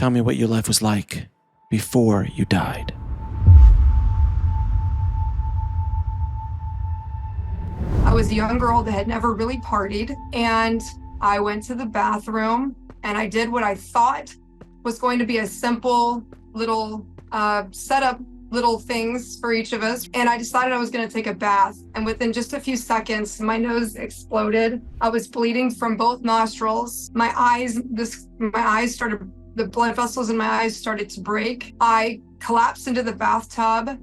Tell me what your life was like before you died. I was a young girl that had never really partied, and I went to the bathroom and I did what I thought was going to be a simple little setup, little things for each of us. And I decided I was going to take a bath. And within just a few seconds, my nose exploded. I was bleeding from both nostrils. My eyes started, the blood vessels in my eyes started to break. I collapsed into the bathtub.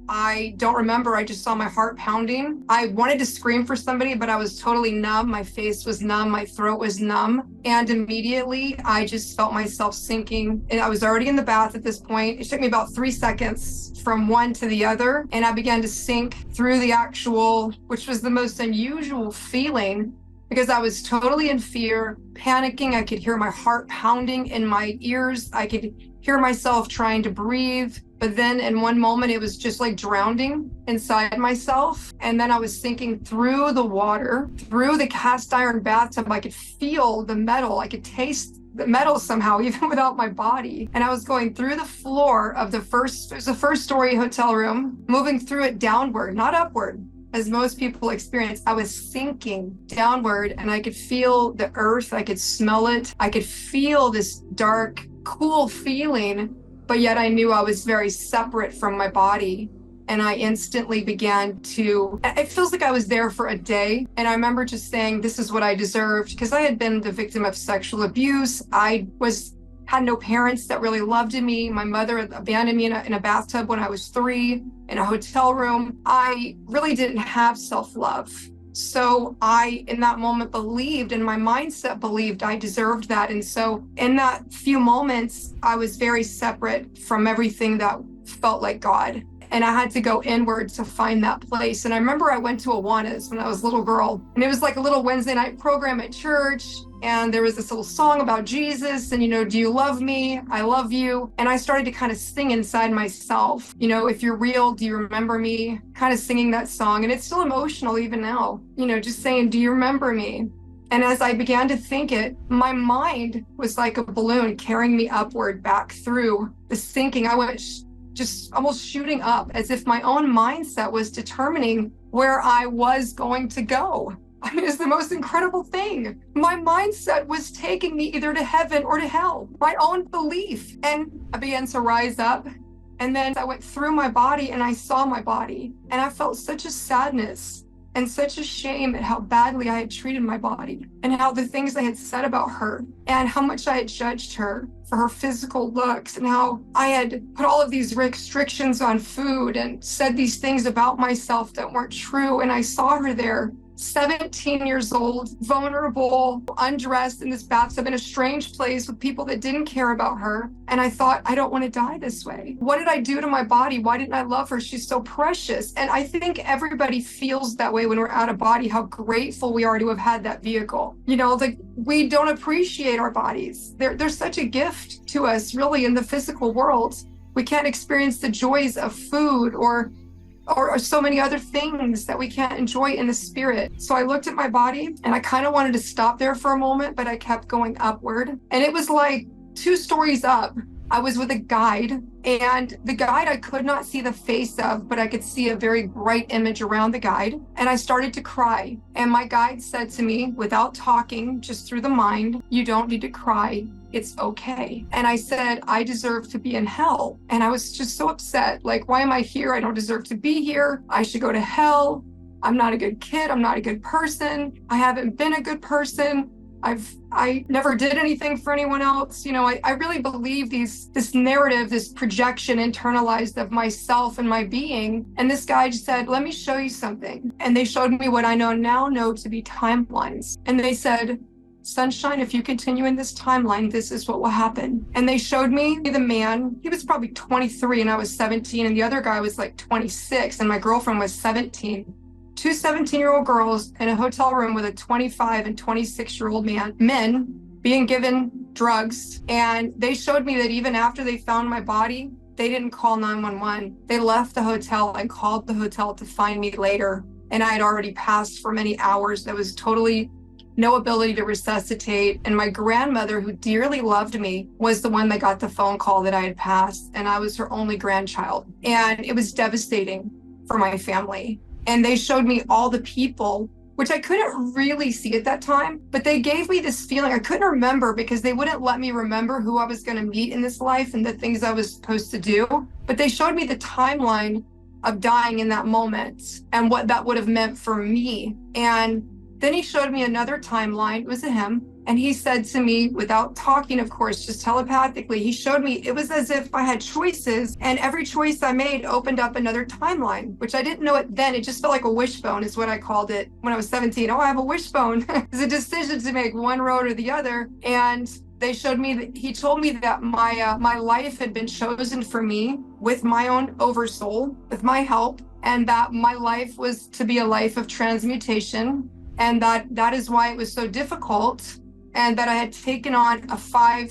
I don't remember. I just saw my heart pounding. I wanted to scream for somebody, but I was totally numb. My face was numb. My throat was numb. And immediately I just felt myself sinking. And I was already in the bath at this point. It took me about 3 seconds from one to the other. And I began to sink through the actual, which was the most unusual feeling, because I was totally in fear, panicking. I could hear my heart pounding in my ears. I could hear myself trying to breathe. But then in one moment, it was just like drowning inside myself. And then I was sinking through the water, through the cast iron bathtub. I could feel the metal. I could taste the metal somehow, even without my body. And I was going through the floor of it was a first story hotel room, moving through it downward, not upward, as most people experience. I was sinking downward and I could feel the earth. I could smell it. I could feel this dark, cool feeling. But yet I knew I was very separate from my body. And I instantly began to, it feels like I was there for a day. And I remember just saying, this is what I deserved, because I had been the victim of sexual abuse. Had no parents that really loved me. My mother abandoned me in a bathtub when I was 3, in a hotel room. I really didn't have self-love. So I, in that moment, believed, and my mindset believed I deserved that. And so in that few moments, I was very separate from everything that felt like God. And I had to go inward to find that place. And I remember I went to Awanas when I was a little girl. And it was like a little Wednesday night program at church. And there was this little song about Jesus and, do you love me? I love you. And I started to kind of sing inside myself, if you're real, do you remember me? Kind of singing that song. And it's still emotional even now, just saying, do you remember me? And as I began to think it, my mind was like a balloon carrying me upward back through the sinking. I went just almost shooting up, as if my own mindset was determining where I was going to go. I mean, it's the most incredible thing. My mindset was taking me either to heaven or to hell, my own belief. And I began to rise up. And then I went through my body and I saw my body. And I felt such a sadness and such a shame at how badly I had treated my body, and how the things I had said about her, and how much I had judged her for her physical looks, and how I had put all of these restrictions on food and said these things about myself that weren't true. And I saw her there, 17 years old, vulnerable, undressed in this bathtub in a strange place with people that didn't care about her. And I thought, I don't want to die this way. What did I do to my body? Why didn't I love her? She's so precious. And I think everybody feels that way when we're out of body, how grateful we are to have had that vehicle. We don't appreciate our bodies. They're such a gift to us, really, in the physical world. We can't experience the joys of food or so many other things that we can't enjoy in the spirit. So I looked at my body and I kind of wanted to stop there for a moment, but I kept going upward. And it was like 2 stories up. I was with a guide, and the guide I could not see the face of, but I could see a very bright image around the guide. And I started to cry. And my guide said to me, without talking, just through the mind, you don't need to cry. It's okay. And I said, I deserve to be in hell. And I was just so upset. Like, why am I here? I don't deserve to be here. I should go to hell. I'm not a good kid. I'm not a good person. I haven't been a good person. I never did anything for anyone else. I really believe this narrative, this projection internalized of myself and my being. And this guy just said, let me show you something. And they showed me what I now know to be timelines. And they said, Sunshine, if you continue in this timeline, this is what will happen. And they showed me the man. He was probably 23 and I was 17. And the other guy was like 26 and my girlfriend was 17. 2 17-year-old girls in a hotel room with a 25 and 26-year-old men being given drugs. And they showed me that even after they found my body, they didn't call 911. They left the hotel and called the hotel to find me later. And I had already passed for many hours. That was totally no ability to resuscitate. And my grandmother, who dearly loved me, was the one that got the phone call that I had passed, and I was her only grandchild. And it was devastating for my family. And they showed me all the people, which I couldn't really see at that time, but they gave me this feeling I couldn't remember because they wouldn't let me remember who I was going to meet in this life and the things I was supposed to do. But they showed me the timeline of dying in that moment and what that would have meant for me. And then he showed me another timeline. It was a him. And he said to me, without talking, of course, just telepathically, he showed me it was as if I had choices, and every choice I made opened up another timeline, which I didn't know it then. It just felt like a wishbone is what I called it when I was 17. Oh, I have a wishbone. It's a decision to make one road or the other. And they showed me that he told me that my life had been chosen for me with my own oversoul, with my help, and that my life was to be a life of transmutation. And that is why it was so difficult, and that I had taken on a five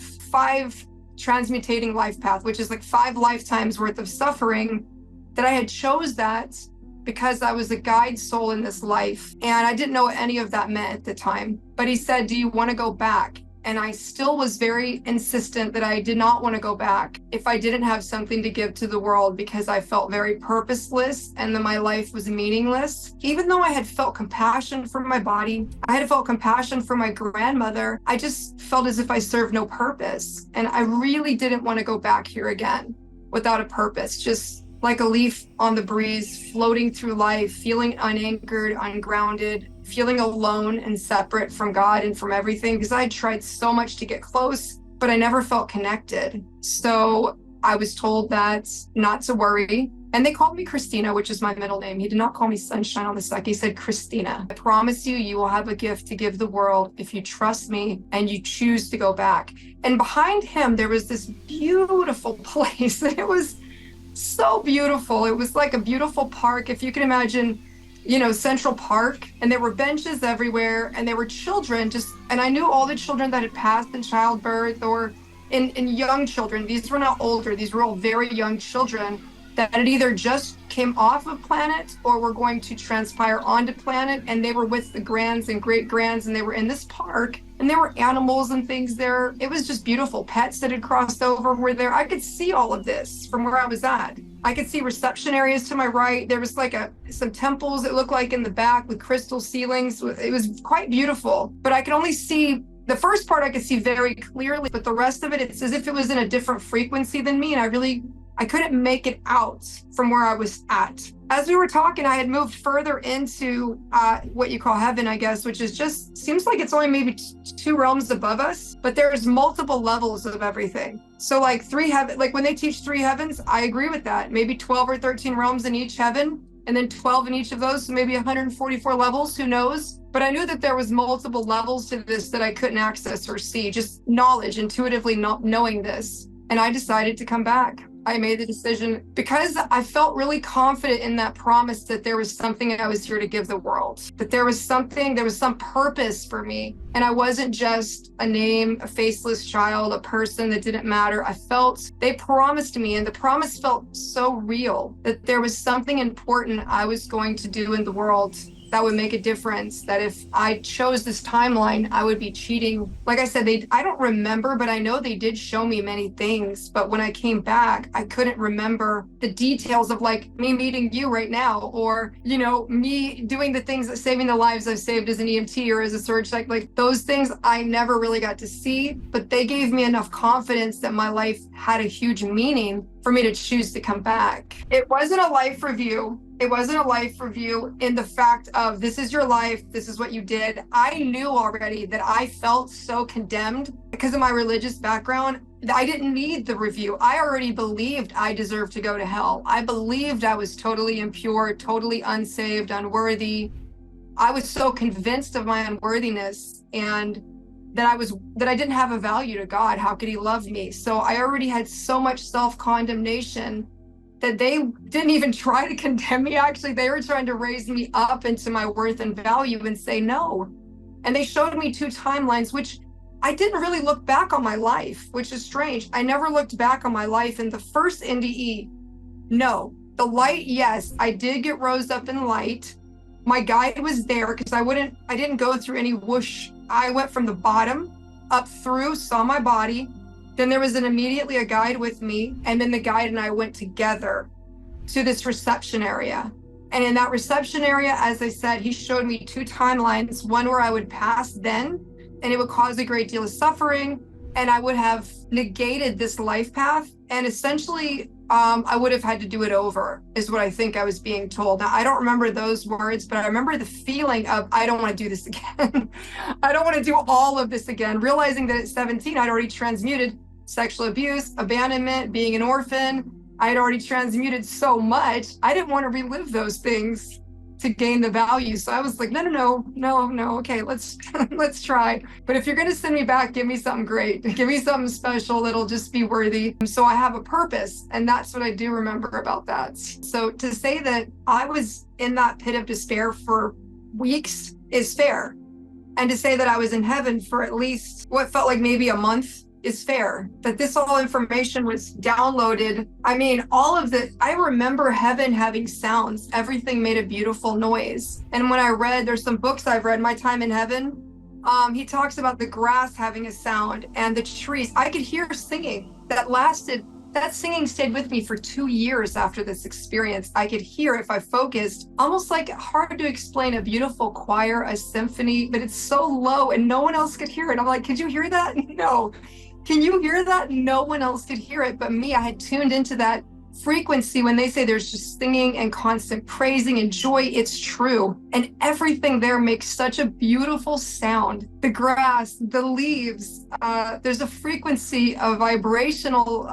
transmutating life path, which is like 5 lifetimes worth of suffering, that I had chose that because I was a guide soul in this life. And I didn't know what any of that meant at the time. But he said, do you want to go back? And I still was very insistent that I did not want to go back if I didn't have something to give to the world, because I felt very purposeless and that my life was meaningless. Even though I had felt compassion for my body, I had felt compassion for my grandmother, I just felt as if I served no purpose. And I really didn't want to go back here again without a purpose, just like a leaf on the breeze, floating through life, feeling unanchored, ungrounded, feeling alone and separate from God and from everything, because I had tried so much to get close, but I never felt connected. So I was told that not to worry. And they called me Christina, which is my middle name. He did not call me Sunshine on the Side. He said, Christina, I promise you, you will have a gift to give the world if you trust me and you choose to go back. And behind him, there was this beautiful place. And it was so beautiful. It was like a beautiful park. If you can imagine, Central Park, and there were benches everywhere, and there were children and I knew all the children that had passed in childbirth or in young children. These were not older. These were all very young children that had either just came off of planet or were going to transpire onto planet, and they were with the grands and great grands, and they were in this park, and there were animals and things there. It was just beautiful. Pets that had crossed over were there. I could see all of this from where I was at. I could see reception areas to my right. There was like some temples, it looked like, in the back with crystal ceilings. It was quite beautiful, but I could only see the first part I could see very clearly, but the rest of it, it's as if it was in a different frequency than me. And I couldn't make it out from where I was at. As we were talking, I had moved further into what you call heaven, I guess, which is just, seems like it's only maybe 2 realms above us, but there's multiple levels of everything. So like 3 heaven, like when they teach 3 heavens, I agree with that. Maybe 12 or 13 realms in each heaven, and then 12 in each of those, so maybe 144 levels, who knows? But I knew that there was multiple levels to this that I couldn't access or see, just knowledge, intuitively not knowing this. And I decided to come back. I made the decision because I felt really confident in that promise that there was something I was here to give the world, that there was some purpose for me. And I wasn't just a name, a faceless child, a person that didn't matter. I felt they promised me, and the promise felt so real, that there was something important I was going to do in the world that would make a difference, that if I chose this timeline, I would be cheating. Like I said, I don't remember, but I know they did show me many things. But when I came back, I couldn't remember the details of like me meeting you right now, or, me doing the things that saving the lives I've saved as an EMT or as a surge tech. Like those things I never really got to see, but they gave me enough confidence that my life had a huge meaning for me to choose to come back. It wasn't a life review. It wasn't a life review in the fact of, this is your life, this is what you did. I knew already that I felt so condemned because of my religious background that I didn't need the review. I already believed I deserved to go to hell. I believed I was totally impure, totally unsaved, unworthy. I was so convinced of my unworthiness, and that I didn't have a value to God. How could he love me? So I already had so much self-condemnation that they didn't even try to condemn me. Actually, they were trying to raise me up into my worth and value and say no. And they showed me 2 timelines, which I didn't really look back on my life, which is strange. I never looked back on my life. In the first NDE, no. The light, yes, I did get rose up in light. My guide was there because I didn't go through any whoosh I went from the bottom up through, saw my body. Then there was immediately a guide with me, and then the guide and I went together to this reception area. And in that reception area, as I said, he showed me two timelines, one where I would pass then, and it would cause a great deal of suffering, and I would have negated this life path, and essentially I would have had to do it over, is what I think I was being told. Now, I don't remember those words, but I remember the feeling of, I don't want to do this again. I don't want to do all of this again. Realizing that at 17, I'd already transmuted sexual abuse, abandonment, being an orphan. I had already transmuted so much. I didn't want to relive those things to gain the value. So I was like, no. Okay, let's let's try. But if you're going to send me back, give me something great. Give me something special that'll just be worthy. So I have a purpose. And that's what I do remember about that. So to say that I was in that pit of despair for weeks is fair. And to say that I was in heaven for at least what felt like maybe a month is fair. That this all information was downloaded. I mean, I remember heaven having sounds. Everything made a beautiful noise. And when I read, there's some books I've read, My Time in Heaven, he talks about the grass having a sound and the trees. I could hear singing that singing stayed with me for 2 years after this experience. I could hear, if I focused, almost like hard to explain, a beautiful choir, a symphony, but it's so low and no one else could hear it. I'm like, could you hear that? No. Can you hear that? No one else could hear it but me. I had tuned into that frequency. When they say there's just singing and constant praising and joy, it's true. And everything there makes such a beautiful sound. The grass, the leaves, there's a frequency of vibrational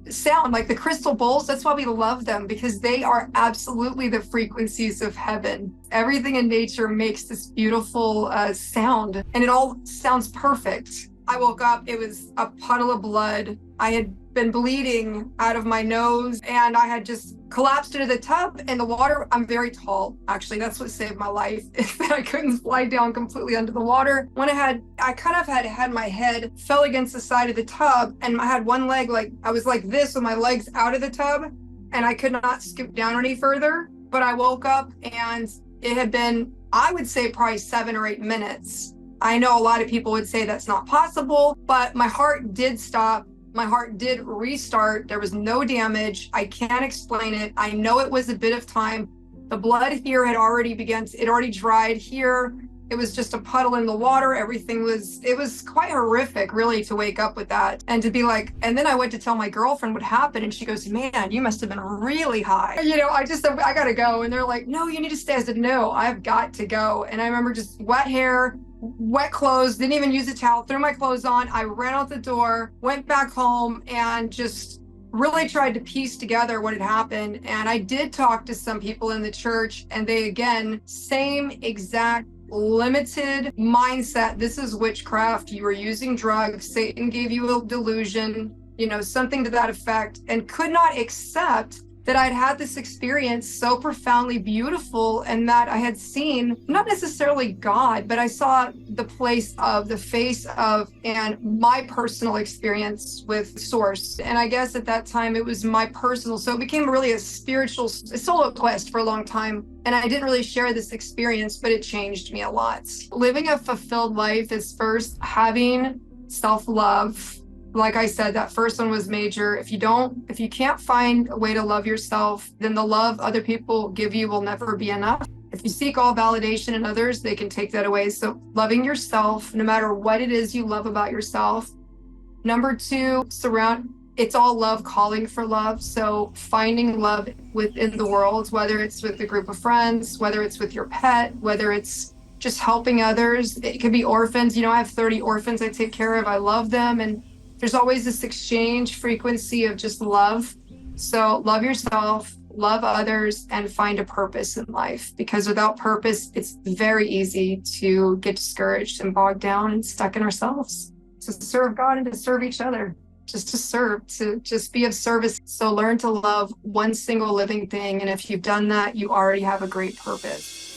sound, like the crystal bowls. That's why we love them, because they are absolutely the frequencies of heaven. Everything in nature makes this beautiful sound, and it all sounds perfect. I woke up, it was a puddle of blood. I had been bleeding out of my nose, and I had just collapsed into the tub and the water. I'm very tall, actually. That's what saved my life, is that I couldn't slide down completely under the water. When I kind of had my head fell against the side of the tub, and I had one leg, like I was like this with my legs out of the tub, and I could not scoop down any further. But I woke up, and it had been, I would say, probably 7 or 8 minutes. I know a lot of people would say that's not possible, but my heart did stop. My heart did restart. There was no damage. I can't explain it. I know it was a bit of time. The blood here had already it already dried here. It was just a puddle in the water. It was quite horrific, really, to wake up with that and to be like, and then I went to tell my girlfriend what happened, and she goes, man, you must have been really high. I just said, I gotta go. And they're like, no, you need to stay. I said, no, I've got to go. And I remember just wet hair, wet clothes, didn't even use a towel, threw my clothes on. I ran out the door, went back home, and just really tried to piece together what had happened. And I did talk to some people in the church, and they, again, same exact limited mindset. This is witchcraft. You were using drugs. Satan gave you a delusion, something to that effect, and could not accept that I'd had this experience so profoundly beautiful, and that I had seen not necessarily God, but I saw the place of the face of, and my personal experience with Source. And I guess at that time it was my personal, so it became really a spiritual solo quest for a long time. And I didn't really share this experience, but it changed me a lot. Living a fulfilled life is first having self-love. Like I said, that first one was major. If you can't find a way to love yourself, then the love other people give you will never be enough. If you seek all validation in others, they can take that away. So loving yourself, no matter what it is you love about yourself. Number 2, it's all love calling for love. So finding love within the world, whether it's with a group of friends, whether it's with your pet, whether it's just helping others. It could be orphans. I have 30 orphans I take care of. I love them. And there's always this exchange frequency of just love. So love yourself, love others, and find a purpose in life. Because without purpose, it's very easy to get discouraged and bogged down and stuck in ourselves. To serve God and to serve each other, just to serve, to just be of service. So learn to love one single living thing. And if you've done that, you already have a great purpose.